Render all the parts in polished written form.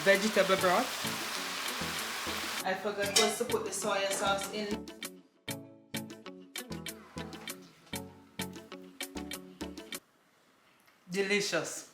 vegetable broth. I forgot was to put the soy sauce in. Delicious.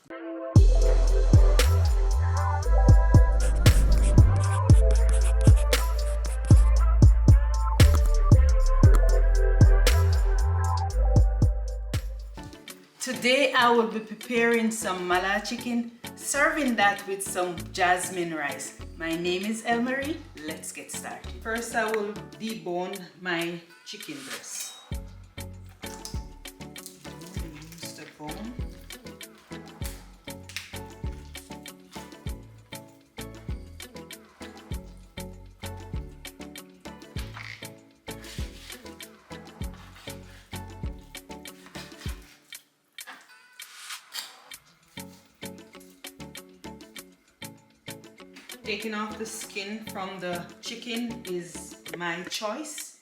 Today I will be preparing some mala chicken, serving that with some jasmine rice. My name is Elmarie. Let's get started. First I will debone my chicken breast. Use the bone. Taking off the skin from the chicken is my choice.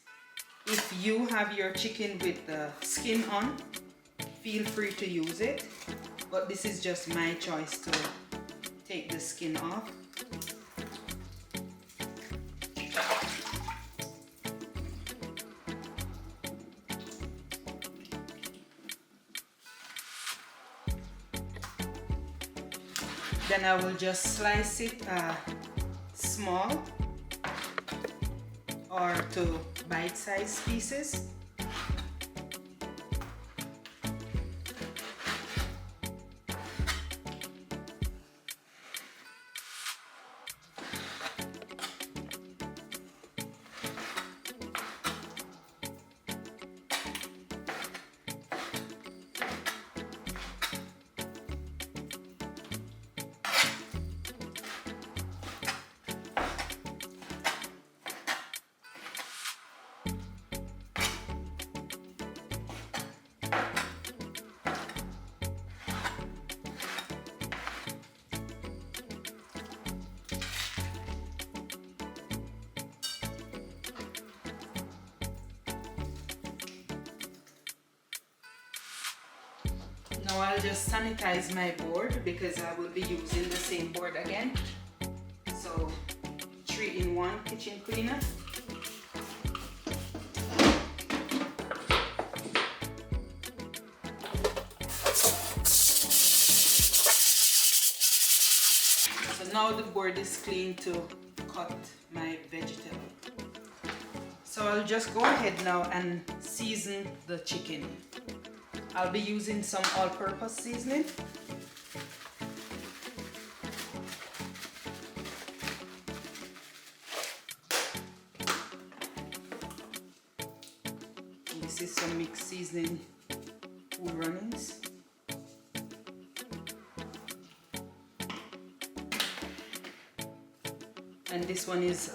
If you have your chicken with the skin on, feel free to use it. But this is just my choice to take the skin off. Then I will just slice it small or to bite-sized pieces. Now I'll just sanitize my board because I will be using the same board again. So 3-in-1 kitchen cleaner. So now the board is clean to cut my vegetable. So I'll just go ahead now and season the chicken. I'll be using some all-purpose seasoning. This is some mixed seasoning Cool Runnings. And this one is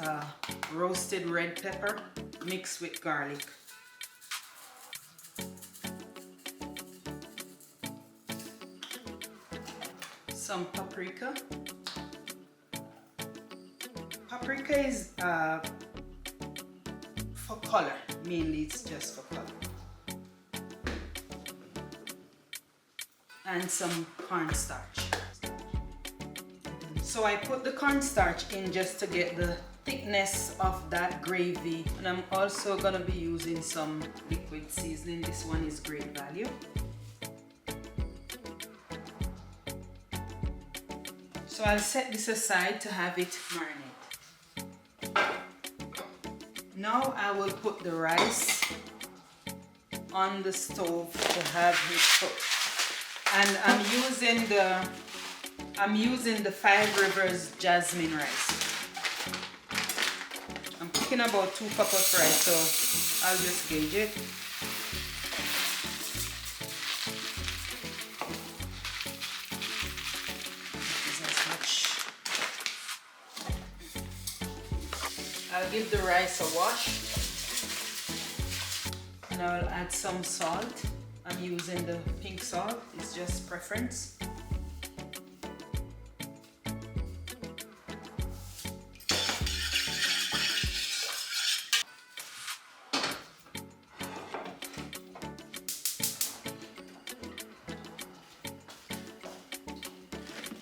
roasted red pepper mixed with garlic. Some paprika. Paprika is for color, mainly it's just for color. And some cornstarch. So I put the cornstarch in just to get the thickness of that gravy, and I'm also gonna be using some liquid seasoning. This one is great value. So I'll set this aside to have it marinate. Now I will put the rice on the stove to have it cooked. And I'm using the Five Rivers jasmine rice. I'm cooking about 2 cups of rice, so I'll just gauge it. I'll give the rice a wash. Now I'll add some salt. I'm using the pink salt, it's just preference.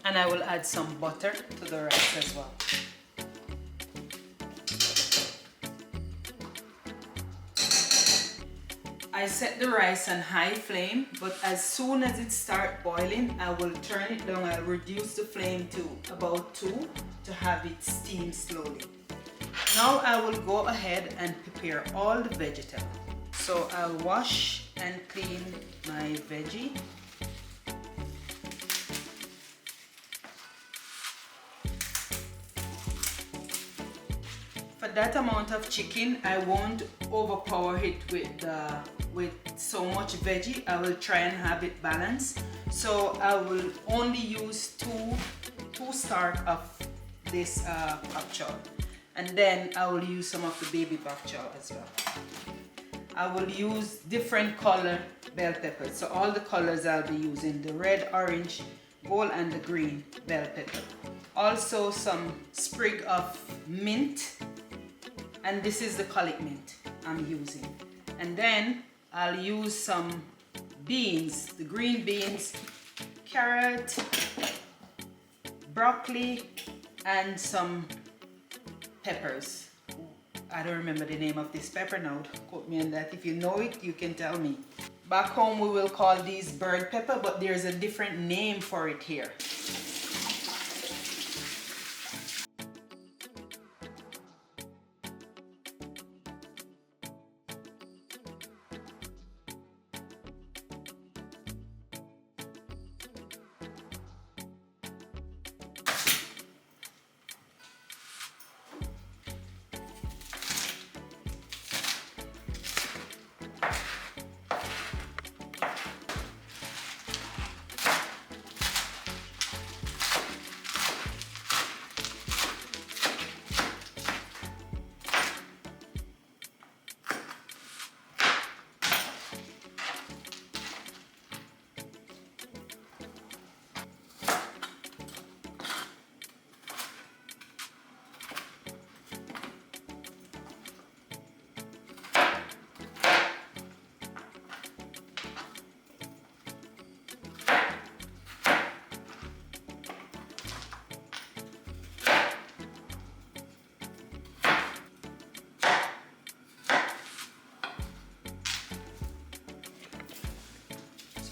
And I will add some butter to the rice as well. I set the rice on high flame, but as soon as it starts boiling, I will turn it down. I'll reduce the flame to about 2 to have it steam slowly. Now I will go ahead and prepare all the vegetables. So I'll wash and clean my veggie. For that amount of chicken, I won't overpower it with so much veggie. I will try and have it balanced. So I will only use two stalks of this bok choy, and then I will use some of the baby bok choy as well. I will use different color bell peppers. So all the colors I'll be using: the red, orange, gold, and the green bell pepper. Also some sprig of mint. And this is the colic mint I'm using. And then I'll use some beans, the green beans, carrot, broccoli, and some peppers. I don't remember the name of this pepper now. Quote me on that. If you know it, you can tell me. Back home we will call these bird pepper, but there's a different name for it here.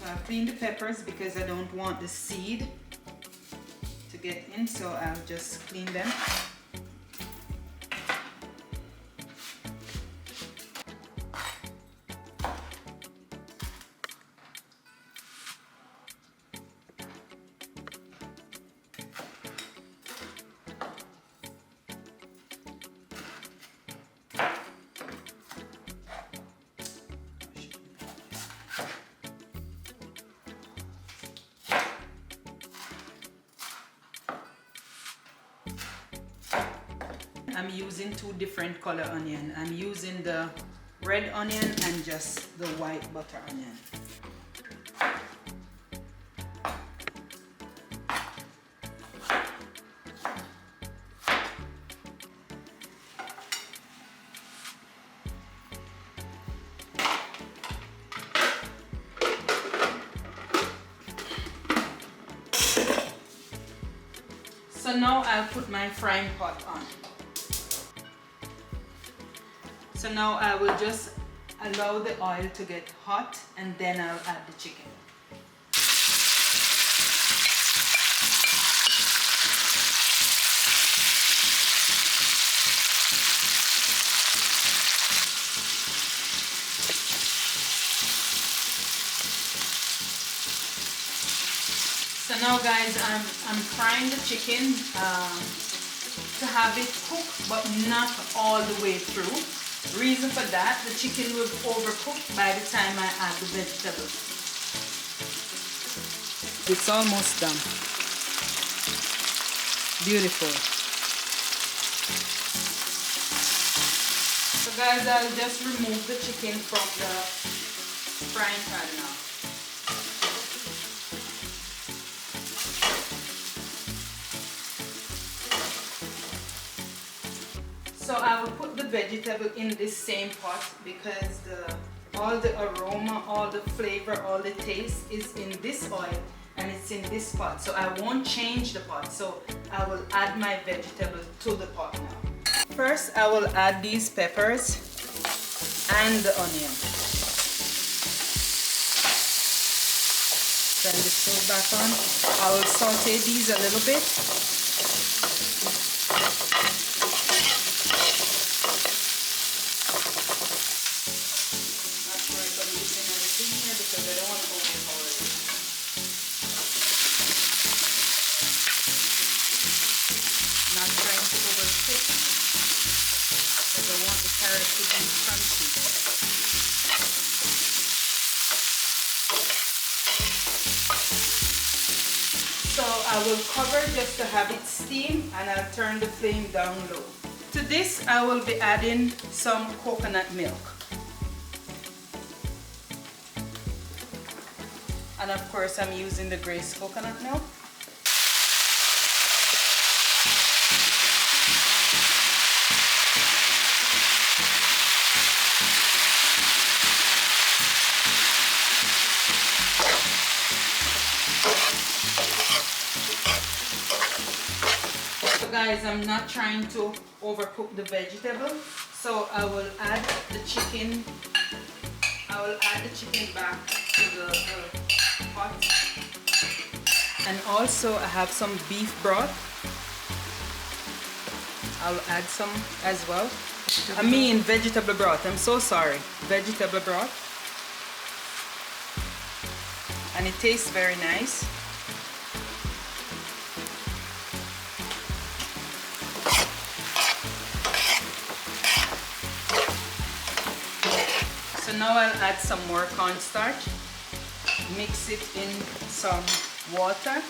So I've cleaned the peppers because I don't want the seed to get in, so I'll just clean them. I'm using 2 different color onion. I'm using the red onion and just the white butter onion. So now I'll put my frying pot on. So now I will just allow the oil to get hot, and then I'll add the chicken. So now guys, I'm frying the chicken to have it cooked, but not all the way through. Reason for that, the chicken will overcook by the time I add the vegetables. It's almost done. Beautiful. So guys, I'll just remove the chicken from the frying pan now. So I will put the vegetable in this same pot because all the aroma, all the flavor, all the taste is in this oil, and it's in this pot, so I won't change the pot. So I will add my vegetable to the pot now. First, I will add these peppers and the onion. Turn the stove back on. I will saute these a little bit. Not sure if I'm using everything here because I don't want to overpower it. Not trying to overcook because I want the carrot to be crunchy. So I will cover just to have it steam, and I'll turn the flame down low. To this I will be adding some coconut milk. And of course I'm using the Grace coconut milk. Guys, I'm not trying to overcook the vegetable, so I will add the chicken. I will add the chicken back to the pot, and also I have some beef broth. I'll add some as well. I mean vegetable broth. I'm so sorry, vegetable broth, and it tastes very nice. So now I'll add some more cornstarch, mix it in some water.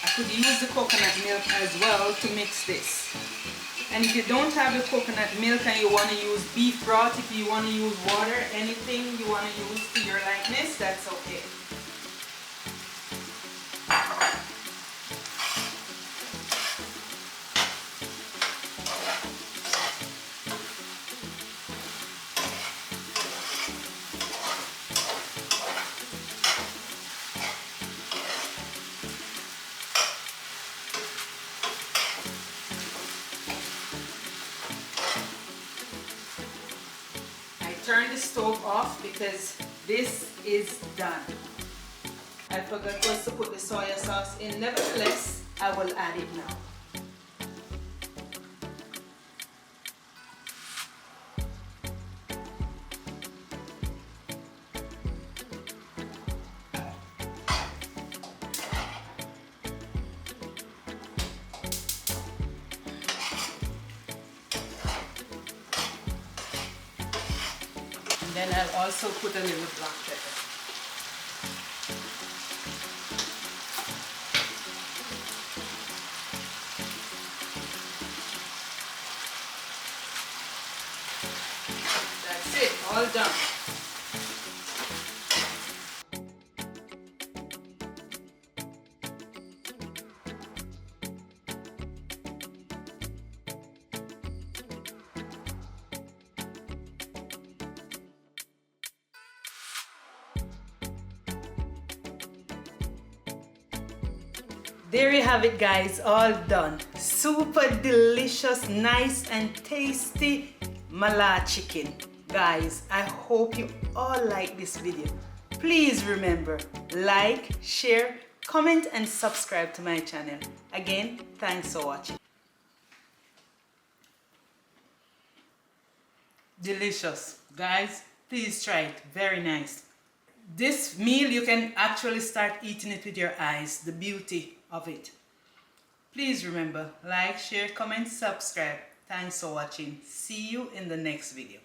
I could use the coconut milk as well to mix this. And if you don't have the coconut milk and you want to use beef broth, if you want to use water, anything you want to use to your likeness, that's okay. Turn the stove off because this is done. I forgot to put the soy sauce in. Nevertheless, I will add it now. Then I'll also put a little black pepper. That's it, all done. There you have it, guys, all done. Super delicious, nice and tasty Mala chicken. Guys, I hope you all like this video. Please remember, like, share, comment and subscribe to my channel. Again, thanks for watching. Delicious. Guys, please try it. Very nice. This meal, you can actually start eating it with your eyes. The beauty of it. Please remember, like, share, comment, subscribe. Thanks for watching. See you in the next video.